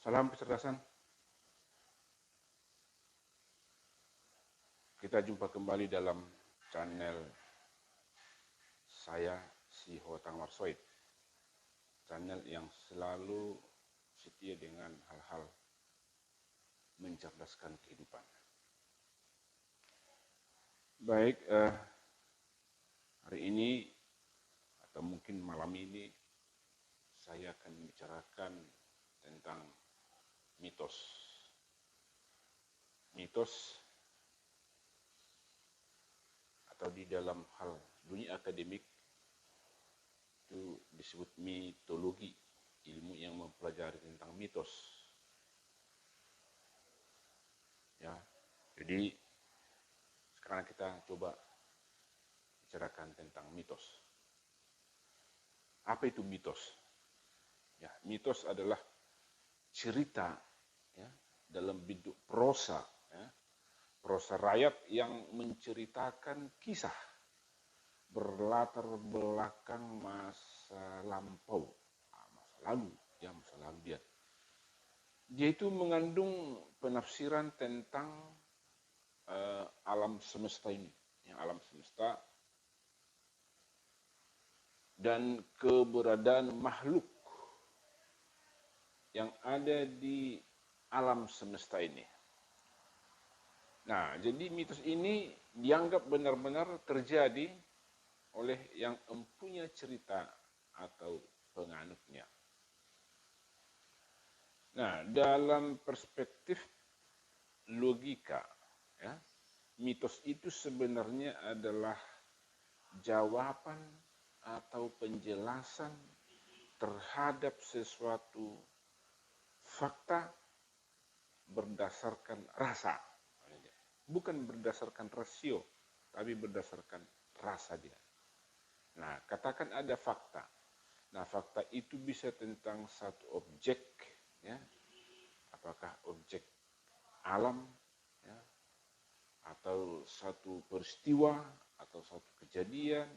Salam kecerdasan. Kita jumpa kembali dalam channel saya, si Hotang Marsoid. Channel yang selalu setia dengan hal-hal mencerdaskan kehidupan. Baik, hari ini atau mungkin malam ini saya akan membicarakan tentang mitos. Mitos atau di dalam hal dunia akademik itu disebut mitologi, ilmu yang mempelajari tentang mitos. Ya, jadi sekarang kita coba bicarakan tentang mitos. Apa itu mitos? Ya, mitos adalah cerita ya, dalam bentuk prosa, ya, prosa rakyat yang menceritakan kisah berlatar belakang masa lampau, masa lalu, ya masa lalu dia. Dia itu mengandung penafsiran tentang alam semesta ini, ya, alam semesta dan keberadaan makhluk yang ada di alam semesta ini. Nah, jadi mitos ini dianggap benar-benar terjadi oleh yang mempunyai cerita atau penganutnya. Nah, dalam perspektif logika, ya, mitos itu sebenarnya adalah jawaban atau penjelasan terhadap sesuatu fakta berdasarkan rasa. Bukan berdasarkan rasio, tapi berdasarkan rasa dia. Nah, katakan ada fakta. Nah, fakta itu bisa tentang satu objek, ya, apakah objek alam, ya, atau satu peristiwa, atau satu kejadian,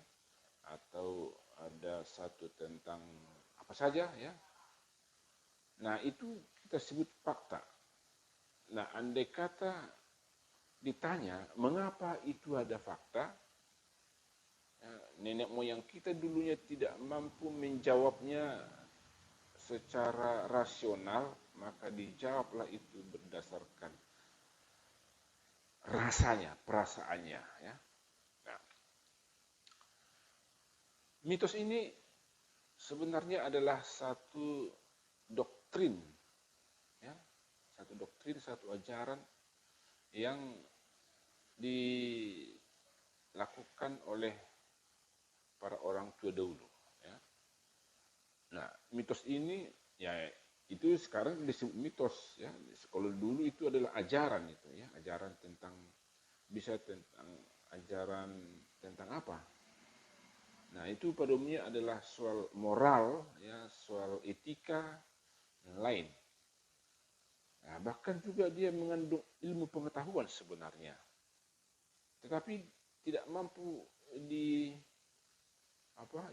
atau ada satu tentang apa saja, ya. Nah, itu kita sebut fakta. Nah, andai kata ditanya mengapa itu ada fakta, ya, nenek moyang kita dulunya tidak mampu menjawabnya secara rasional, maka dijawablah itu berdasarkan rasanya, perasaannya, ya. Nah, mitos ini sebenarnya adalah satu doktrin, ya, satu doktrin, satu ajaran yang dilakukan oleh para orang tua dahulu, ya. Nah, mitos ini ya itu sekarang disebut mitos, ya. Kalau dulu itu adalah ajaran itu, ya, ajaran tentang bisa tentang ajaran tentang apa? Nah, itu pada umumnya adalah soal moral, ya, soal etika dan lain. Nah, bahkan juga dia mengandung ilmu pengetahuan sebenarnya, tetapi tidak mampu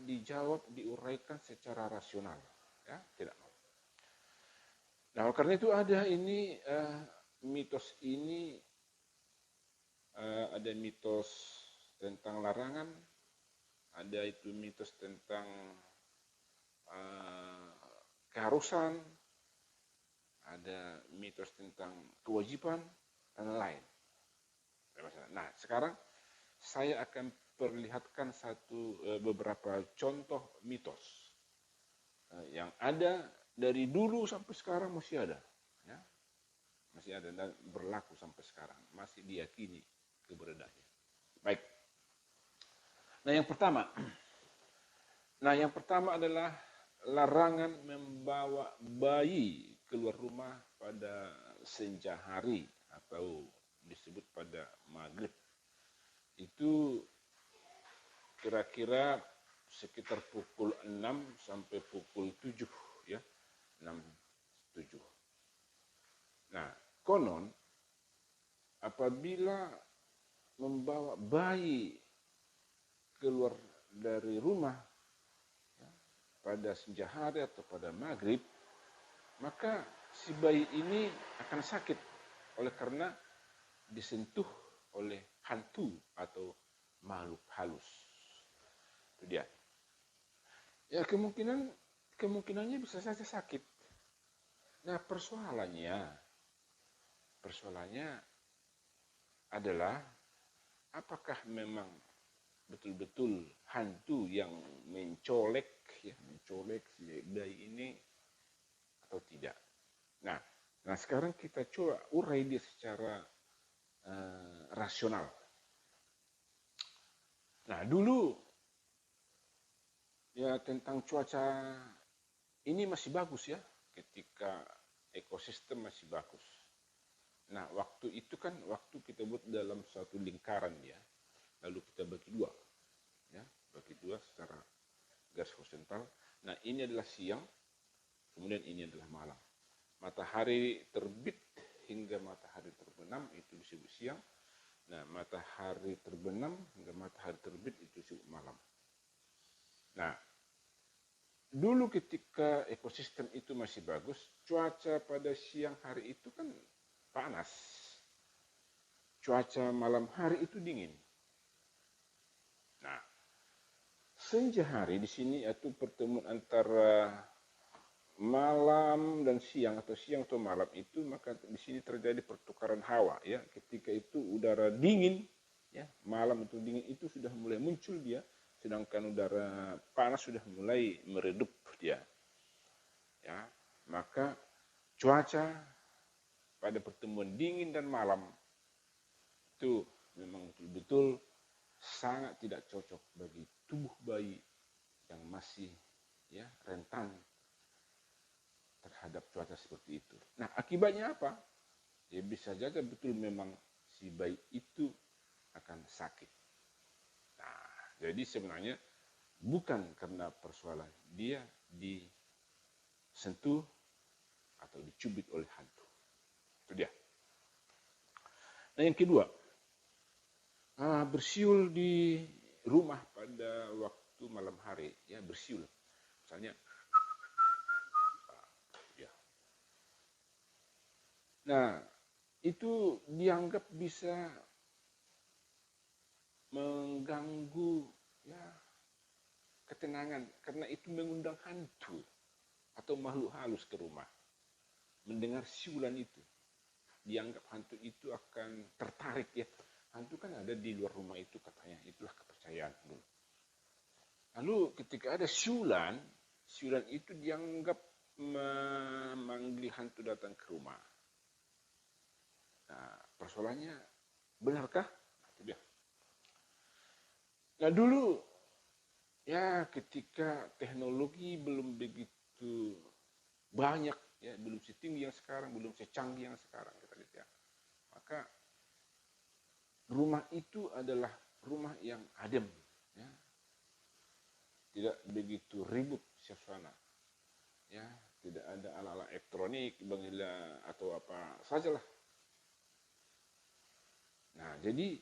dijawab, diuraikan secara rasional, ya, tidak mampu. Nah, karena itu ada ini mitos ini, ada mitos tentang larangan, ada itu mitos tentang keharusan, ada mitos tentang kewajiban dan lain. Nah, sekarang saya akan perlihatkan beberapa contoh mitos yang ada dari dulu sampai sekarang masih ada, ya, masih ada dan berlaku sampai sekarang, masih diyakini keberadaannya. Baik. Nah, yang pertama adalah larangan membawa bayi keluar rumah pada senja hari atau disebut pada maghrib. Itu kira-kira sekitar pukul 6 sampai pukul 7, ya, 6-7. Nah, konon apabila membawa bayi keluar dari rumah, ya, pada senja hari atau pada maghrib, maka si bayi ini akan sakit oleh karena disentuh oleh hantu atau makhluk halus. Itu dia. Ya kemungkinannya bisa saja sakit. Nah, persoalannya adalah apakah memang betul-betul hantu yang mencolek si bayi ini atau tidak. Nah sekarang kita coba urai dia secara rasional. Nah dulu ya tentang cuaca ini masih bagus ya, ketika ekosistem masih bagus. Nah waktu itu kan waktu kita buat dalam suatu lingkaran ya, lalu kita bagi dua, ya bagi dua secara garis horizontal. Nah ini adalah siang, kemudian ini adalah malam. Matahari terbit hingga matahari terbenam itu disebut siang. Nah matahari terbenam hingga matahari terbit itu disebut malam. Nah dulu ketika ekosistem itu masih bagus, cuaca pada siang hari itu kan panas, cuaca malam hari itu dingin. Nah, senja hari di sini itu pertemuan antara malam dan siang atau siang atau malam itu, maka di sini terjadi pertukaran hawa ya. Ketika itu udara dingin ya, malam itu dingin itu sudah mulai muncul dia, sedangkan udara panas sudah mulai meredup dia. Ya, maka cuaca pada pertemuan dingin dan malam itu memang betul-betul sangat tidak cocok bagi tubuh bayi yang masih ya rentan terhadap cuaca seperti itu. Nah, akibatnya apa? Ya bisa saja betul memang si bayi itu akan sakit. Nah, jadi sebenarnya bukan karena persoalan dia disentuh atau dicubit oleh hantu. Itu dia. Nah, yang kedua, bersiul di rumah pada waktu malam hari, ya bersiul. Misalnya, ya. Nah, itu dianggap bisa mengganggu ya ketenangan karena itu mengundang hantu atau makhluk halus ke rumah. Mendengar siulan itu, dianggap hantu itu akan tertarik ya. Hantu kan ada di luar rumah itu katanya, itulah kepercayaan dulu. Lalu ketika ada siulan itu dianggap memanggil hantu datang ke rumah. Nah, persoalannya benarkah? Nah, itu dia. Nah dulu ya ketika teknologi belum begitu banyak ya, belum setinggi yang sekarang, belum secanggih yang sekarang kita lihat ya. Maka rumah itu adalah rumah yang adem ya. Tidak begitu ribut suasana. Ya, tidak ada ala-ala elektronik, bangila atau apa sajalah. Nah, jadi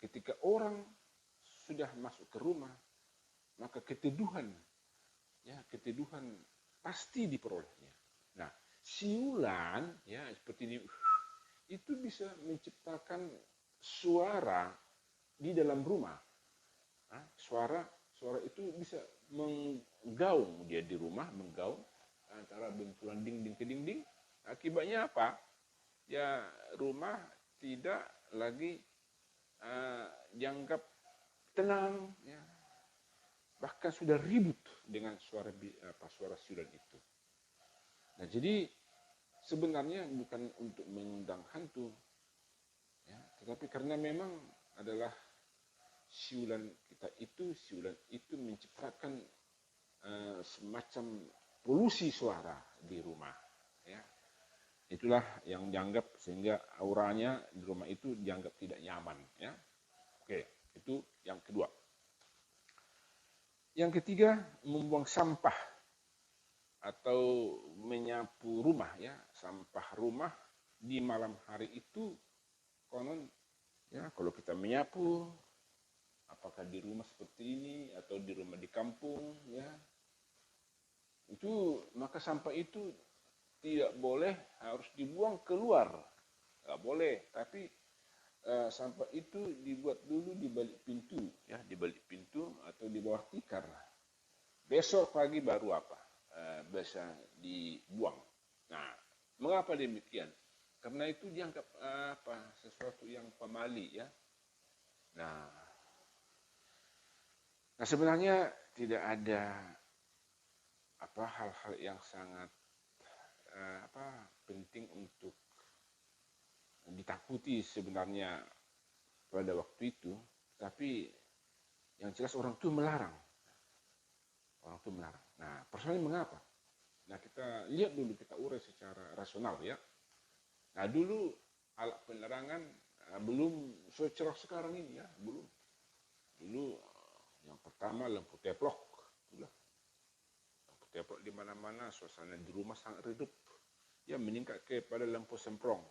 ketika orang sudah masuk ke rumah, maka keteduhan pasti diperolehnya. Nah, siulan ya seperti ini itu bisa menciptakan suara di dalam rumah. Nah, suara itu bisa menggaung dia di rumah, menggaung antara benturan dinding ke dinding. Akibatnya apa? Ya rumah tidak lagi dianggap tenang ya, bahkan sudah ribut dengan suara siulan itu. Nah jadi sebenarnya bukan untuk mengundang hantu ya, tetapi karena memang adalah siulan itu menciptakan semacam polusi suara di rumah ya. Itulah yang dianggap sehingga auranya di rumah itu dianggap tidak nyaman ya. Oke, itu yang kedua. Yang ketiga, membuang sampah atau menyapu rumah ya. Sampah rumah di malam hari itu konon ya, kalau kita menyapu apakah di rumah seperti ini atau di rumah di kampung ya, itu maka sampah itu tidak boleh harus dibuang keluar, nggak boleh. Tapi sampah itu dibuat dulu di balik pintu, ya, di balik pintu atau di bawah tikar. Besok pagi baru bisa dibuang. Nah, mengapa demikian? Karena itu dianggap sesuatu yang pamali, ya. Nah, sebenarnya tidak ada hal-hal yang sangat penting untuk ditakuti sebenarnya pada waktu itu, tapi yang jelas orang tua melarang. Nah, persoalannya mengapa? Nah, kita lihat dulu, kita urai secara rasional, ya. Nah, dulu alat penerangan belum secerah sekarang ini, ya, belum. Dulu yang pertama lampu teplok, lampu teplok di mana-mana, suasana di rumah sangat redup, ya, meningkat kepada lampu semprong.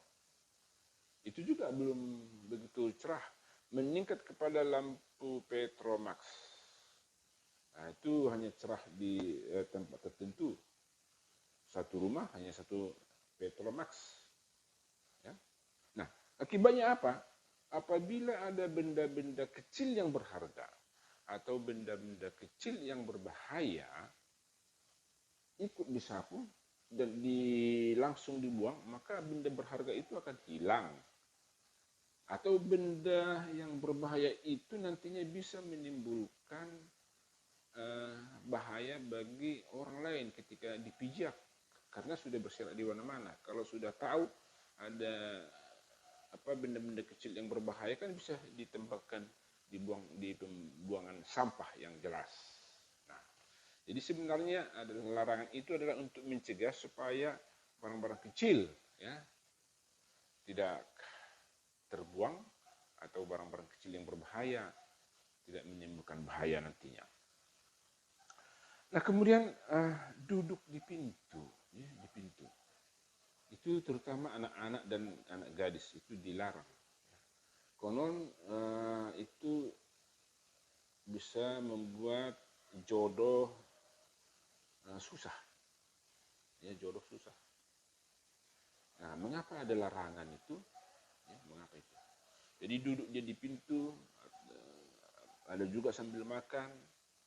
Itu juga belum begitu cerah, meningkat kepada lampu Petromax. Nah, itu hanya cerah di tempat tertentu. Satu rumah hanya satu Petromax. Ya. Nah, akibatnya apa? Apabila ada benda-benda kecil yang berharga atau benda-benda kecil yang berbahaya ikut disapu dan langsung dibuang, maka benda berharga itu akan hilang. Atau benda yang berbahaya itu nantinya bisa menimbulkan bahaya bagi orang lain ketika dipijak, karena sudah berserakan di mana-mana. Kalau sudah tahu ada benda-benda kecil yang berbahaya, kan bisa ditempatkan dibuang di pembuangan sampah yang jelas. Nah, jadi sebenarnya larangan itu adalah untuk mencegah supaya barang-barang kecil, ya, tidak terbuang, atau barang-barang kecil yang berbahaya tidak menimbulkan bahaya nantinya. Nah, kemudian duduk di pintu, ya, di pintu. Itu terutama anak-anak dan anak gadis itu dilarang. Konon itu bisa membuat jodoh susah, ya, jodoh susah. Nah, mengapa ada larangan itu? Ya, mengapa itu? Jadi duduk dia di pintu, ada juga sambil makan,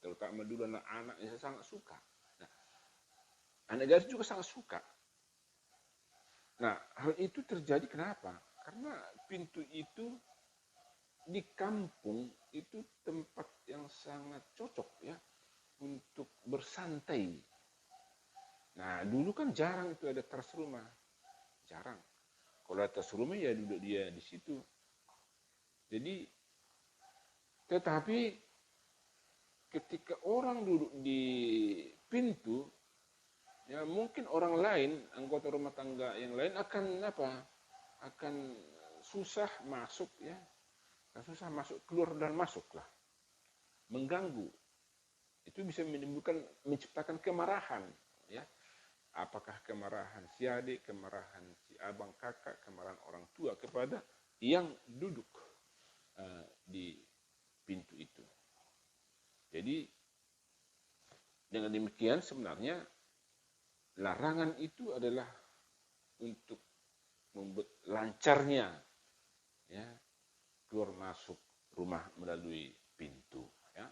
terutama dulu anak-anak yang sangat suka. Nah, anak gadis juga sangat suka. Nah, hal itu terjadi kenapa? Karena pintu itu di kampung itu tempat yang sangat cocok, ya, untuk bersantai. Nah, dulu kan jarang itu ada teras rumah, jarang. Kalau ada teras rumah, ya duduk dia di situ. Jadi, tetapi ketika orang duduk di pintu, ya mungkin orang lain, anggota rumah tangga yang lain akan susah masuk, ya, susah masuk, keluar dan masuk lah, mengganggu. Itu bisa menciptakan kemarahan, ya. Apakah kemarahan si adik, kemarahan si abang kakak, kemarahan orang tua kepada yang duduk di pintu itu. Jadi dengan demikian sebenarnya larangan itu adalah untuk membuat lancarnya, ya, keluar masuk rumah melalui pintu, ya.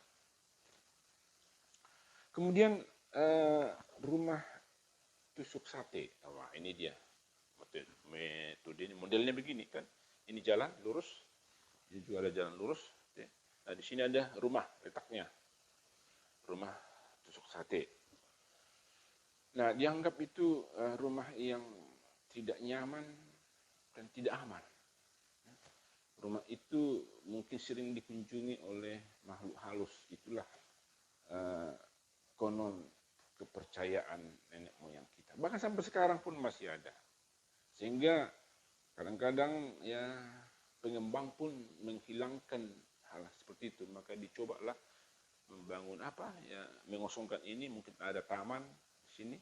Kemudian rumah tusuk sate. Wah, ini dia metodenya, modelnya begini kan. Ini jalan lurus, ini juga ada jalan lurus. Nah, di sini ada rumah letaknya, rumah tusuk sate. Nah, dianggap itu rumah yang tidak nyaman dan tidak aman. Rumah itu mungkin sering dikunjungi oleh makhluk halus. Itulah konon kepercayaan nenek moyang kita. Bahkan sampai sekarang pun masih ada. Sehingga kadang-kadang, ya, pengembang pun menghilangkan hal seperti itu. Maka dicobalah membangun mengosongkan ini. Mungkin ada taman di sini,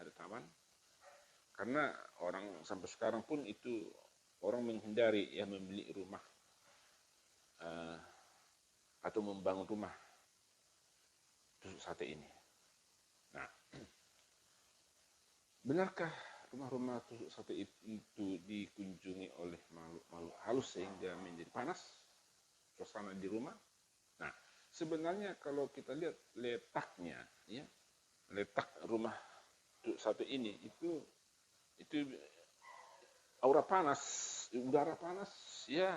ada taman. Karena orang sampai sekarang pun itu orang menghindari, ya, membeli rumah atau membangun rumah tusuk sate ini. Nah, benarkah rumah-rumah tusuk sate itu dikunjungi oleh makhluk halus sehingga menjadi panas suasana di rumah? Nah, sebenarnya kalau kita lihat letaknya, ya, letak rumah tusuk sate ini itu aura panas, udara panas ya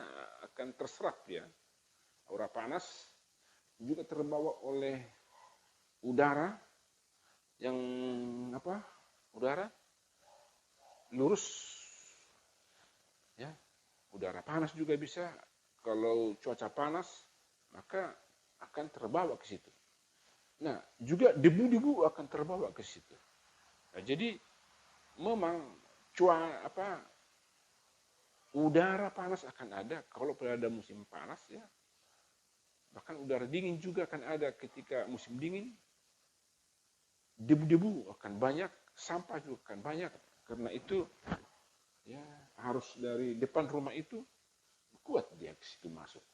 akan terserap ya. Aura panas juga terbawa oleh udara yang apa? Udara lurus ya. Udara panas juga bisa kalau cuaca panas maka akan terbawa ke situ. Nah, juga debu-debu akan terbawa ke situ. Nah, jadi memang udara panas akan ada kalau pada musim panas ya. Bahkan udara dingin juga akan ada ketika musim dingin. Debu-debu akan banyak, sampah juga akan banyak. Karena itu ya harus dari depan rumah itu kuat dia ke situ masuk.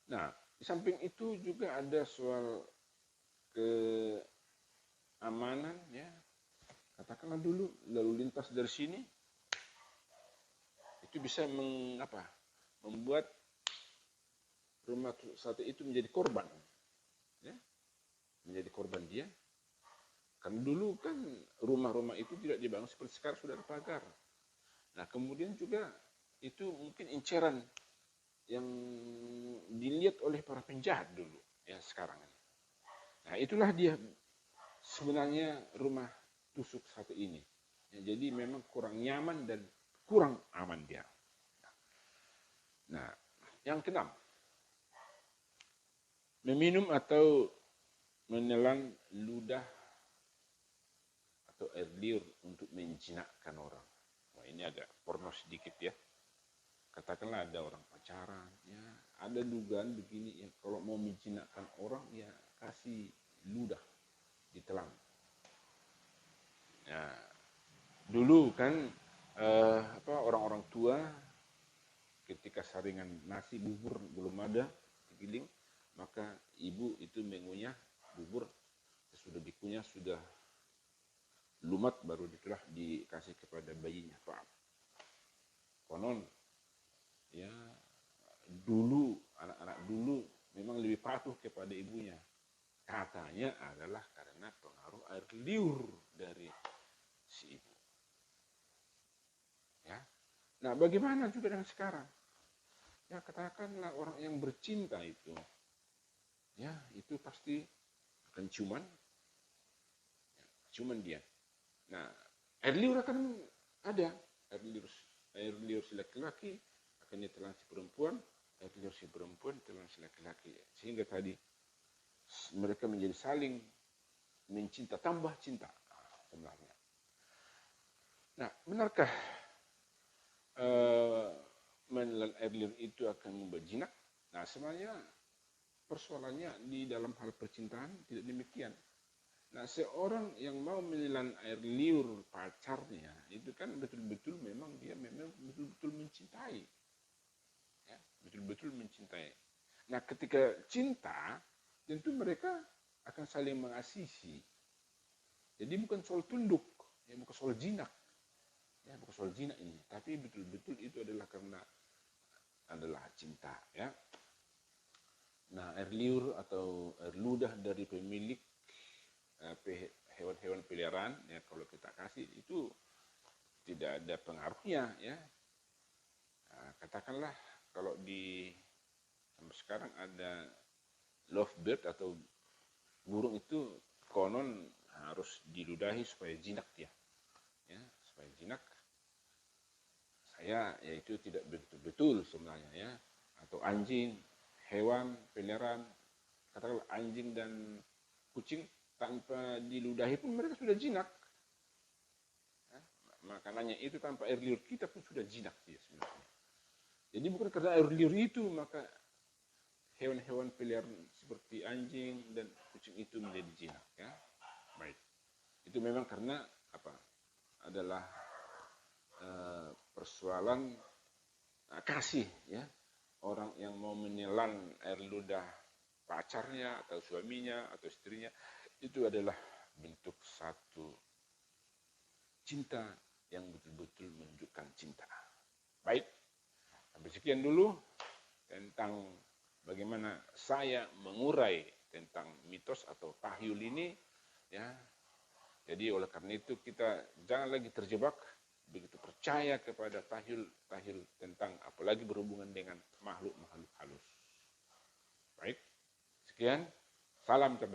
Nah, di samping itu juga ada soal keamanan ya. Katakanlah dulu lalu lintas dari sini itu bisa membuat rumah sate itu menjadi korban ya, menjadi korban dia. Kan dulu kan rumah-rumah itu tidak dibangun seperti sekarang sudah ada pagar. Nah, kemudian juga itu mungkin inceran yang dilihat oleh para penjahat dulu ya sekarang. Nah, itulah dia sebenarnya rumah tusuk sate ini. Ya, jadi memang kurang nyaman dan kurang aman dia. Nah, yang keenam, meminum atau menelan ludah atau air liur untuk menjinakkan orang. Wah, ini agak porno sedikit ya. Katakanlah ada orang pacaran, ya ada dugaan begini ya, kalau mau menjinakkan orang ya kasih ludah ditelan. Ya, dulu kan orang-orang tua ketika saringan nasi bubur belum ada digiling, maka ibu itu mengunyah bubur sudah dikunyah sudah lumat baru itulah dikasih kepada bayinya. Pak, konon ya dulu anak-anak dulu memang lebih patuh kepada ibunya. Katanya adalah karena pengaruh air liur dari si ibu. Ya. Nah, bagaimana juga dengan sekarang? Ya, katakanlah orang yang bercinta itu, ya itu pasti akan ciuman dia. Nah, air liur akan ada, air liur si laki-laki akan ditelan si perempuan, air liur si perempuan ditelan si laki-laki. Sehingga tadi mereka menjadi saling mencinta, tambah cinta sebenarnya. Nah, benarkah menelan air liur itu akan membuat jinak? Nah, sebenarnya persoalannya di dalam hal percintaan tidak demikian. Nah, seorang yang mau menelan air liur pacarnya itu kan betul-betul memang dia memang betul-betul mencintai, ya, betul-betul mencintai. Nah, ketika cinta tentu mereka akan saling mengasihi. Jadi bukan soal tunduk, ya bukan soal jinak, ya bukan soal jinak ini, tapi betul-betul itu adalah karena adalah cinta, ya. Nah, air liur atau air ludah dari pemilik hewan-hewan peliharaan ya kalau kita kasih itu tidak ada pengaruhnya ya. Nah, katakanlah kalau sampai sekarang ada lovebird atau burung itu konon harus diludahi supaya jinak dia, ya supaya jinak. Saya yaitu tidak betul-betul sebenarnya ya. Atau anjing, hewan peliharaan, katakanlah anjing dan kucing tanpa diludahi pun mereka sudah jinak. Ya, makanannya itu tanpa air liur kita pun sudah jinak dia sebenarnya. Jadi bukan karena air liur itu maka hewan-hewan peliharaan seperti anjing dan kucing itu menjadi jinak ya. Baik. Itu memang karena adalah persoalan kasih ya. Orang yang mau menelan air ludah pacarnya atau suaminya atau istrinya itu adalah bentuk satu cinta yang betul-betul menunjukkan cinta. Baik, sampai sekian dulu tentang bagaimana saya mengurai tentang mitos atau tahyul ini, ya. Jadi oleh karena itu kita jangan lagi terjebak begitu percaya kepada tahyul tentang apalagi berhubungan dengan makhluk-makhluk halus. Baik, sekian, salam